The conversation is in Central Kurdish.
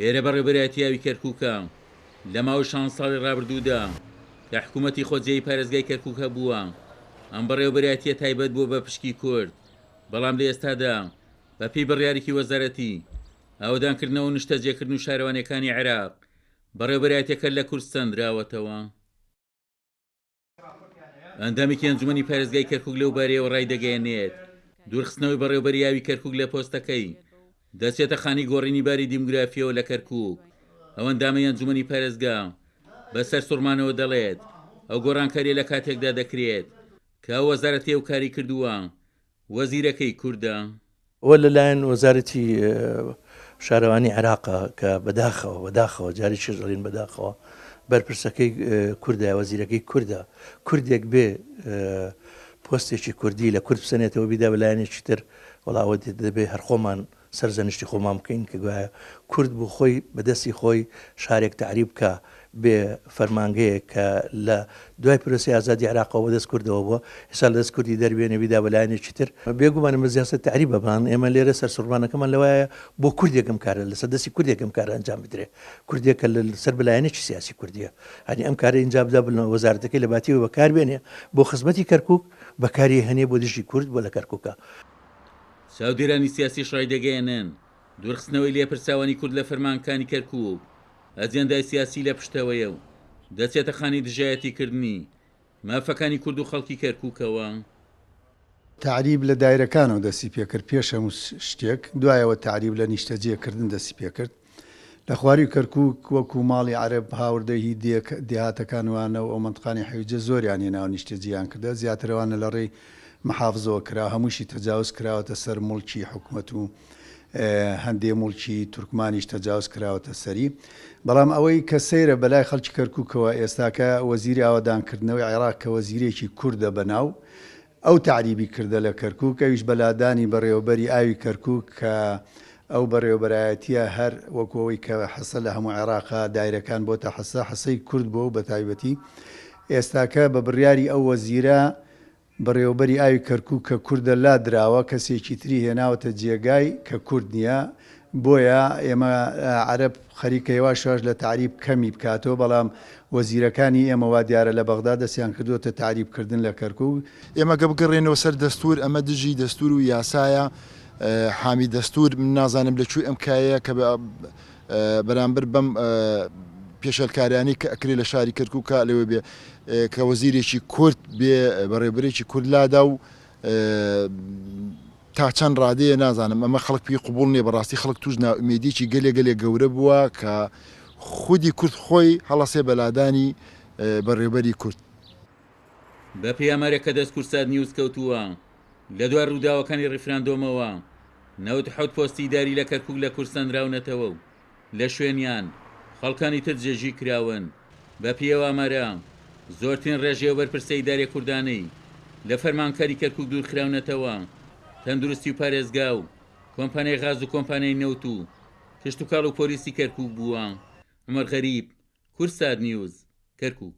ئێرە بەڕێوەبەرایەتیاوی کەرکووکە لە ماوەی 6 ساڵی ڕابردوودا کە حکوومەتی خۆجێی پارێزگای کەرکووکە بووە. ئەم بەڕێوەبەرایەتیە تایبەت بووە بە پشکی کورد، بەڵام لە ئێستادا بە پێی بڕیارێکی وەزارەتی ئاوەدانکردنەوە و نیشتەجێکردن و شارەوانیەکانی عێراق بەڕێوەبەرایەتیەکە لە کورد سەندراوەتەوە. ئەندامێکی ئەنجومەنی پارێزگای کەرکووک لەو بارەیەوە ڕای دەگەیەنێت دوورخستنەوەی بەڕێوەبەریاوی کەرکووک لە پۆستەکەی دەچێتە خانی گۆڕینی باری دیموگرافیەوە لە کەرکووک. ئەو ئەندامەی ئەنجومەنی پارێزگا بەسەر سوورمانەوە دەڵێت ئەو گۆڕانکاریە لە کاتێکدا دەکرێت کە ئەو وەزارەتی ئەو کاری کردووە وەزیرەکەی کووردە. ئەوە لەلایەن وەزارەتی شارەوانی عێراقە کە بەداخەوە جاری شێژەڵین بەداخەوە بەرپرسەکەی کووردە، وەزیرەکەی کووردە، کوردێک بێ پۆستێکی کوردی لە کورد بسەنێتەوە بیدا بەلایەنێکی تر وڵاوە دەبێ هەر خۆمان سەرزەنشتی خۆمان بکەین کە گوایە کورد بوو خۆی بەدەستی خۆی شارێک تعریب کە بێ فەرمانگەیە کە لە دوای پرۆسی ئازادی عێراقەوە دەست کوردەوە بووە، ئێستا لە دەست کوردی دەربێنێ بیدا بەلایەنێکی تر بێگومانە مەزیاسە تعریبە بان ئێمە لێرە سەر سوورمانەکەمان لەوایە بۆ کوردێکم کارە لەسەر دەستی کوردێکم کارە ئەنجام بدرێ، کوردێکە لەسەر بەلایەنێکی سیاسی کوردیە، هەنی ئەم کارە ئینجا بدا وەزارەتەکەی لە باتیەوە بەکاربێنێ بۆ خزمەتی کەرکووک بەکاری هەنێ بۆ دژی کورد بۆ لە کەرکووکە. چاودێرانی سیاسی ڕای دەگەیەنن دوورخستنەوەی لێپرساوانی کورد لە فەرمانەکانی کەرکووک ئەجێندای سیاسی لە پشتەوەیە و دەچێتە خانی دژایەتیکردنی مافەکانی کورد و خەڵکی کەرکووکەوە. تعریب لە دایرەکانەوە دەستی پێکرد پێش هەموو شتێک، دوایەوە تعریب لە نیشتەجێکردن دەستی پێکرد. لە خواری کەرکووک وەکو ماڵی عەرەب هاوردەی دێهاتەکانوانە و ئەو منتقانی حەویجە زۆریان هێناوە نیشتەجییان کردە، زیاترەوانە لە ڕێی محافزەوە کرا، هەمووشی تەجاوز کراوەتە سەر موڵکی حکوومەت و هەندێ موڵکی تورکمانیش تەجاوز کراوەتە سەری. بەڵام ئەوەی کە سەیرە بەلای خەڵکی کەرکووکەوە ئێستاکە وەزیری ئاوادانکردنەوەی عێراق کە وەزیرێکی کووردە بەناو ئەو تعریبی کردە لە کەرکووک، ئەویش بەلادانی بەڕێوەبەری ئاوی کەرکووک کە ئەو بەڕێوەبەرایەتیە هەر وەکەوەی کە حەسە لە هەموو عێراقا دایرەکان بۆتە حەسەی کورد بۆ بە تایبەتی ئێستاکە بە بڕیاری ئەو وەزیرە بەڕێوەبەری ئاوی کەرکووک کە کووردە لا دراوە کەسێکی تری هێناوەتە جێگای کە کورد نییە، بۆیە ئێمە عەرەب خەریکەیەوە شاش لە تعریب کەمی بکاتەوە، بەڵام وەزیرەکانی ئێمە وا دیارە لە بەغدا دەستیان کردوتە تعریبکردن لە کەرکووک. ئێمە گە بگەڕێنەوە سەر دەستور، ئەمە دژی دەستور و یاسایە، حامی دەستور من نازانم لەکوێ ئەم کایەیە کە بەرامبەر بەم پێشەلکاریانی کە ئەکرێ لە شاری کەرکووکە لەوێ بێ کە وەزیرێکی کورد بێ بەڕێبەرێکی کوردلادا و تا چەند ڕادەیە نازانم ئەمە خەڵک پێی قوبوڵ نییە، بەڕاستی خەڵک توش ناومێدیی گەلێ گەورە بووە کە خودی کورد خۆی هەڵەسێ بەلادانی بەڕێبەری کورد. بە پەیامارێک کە دەست کورسات نیوز کەوتووە لە دوای ڕووداوەکانی ڕیفراندۆمەوە 97 پۆستی داری لە کەرکووک لە کورد سەندراونەتەوە و لە شوێنیان خەڵکانی تر جێژی کراون. بە پێوە ئامارە زۆرترین ڕێژەیە بەرپرسەی دارێ کوردانەی لە فەرمانکاری کەرکووک دوورخراونەتەوە تەندروستی و پارێزگا و کۆمپانیای غاز و کۆمپانیای نەوت و کشت و کاڵ و پۆلیسی کەرکووک بووە. عومەر غەریب، کورسات نیوز، کەرکووک.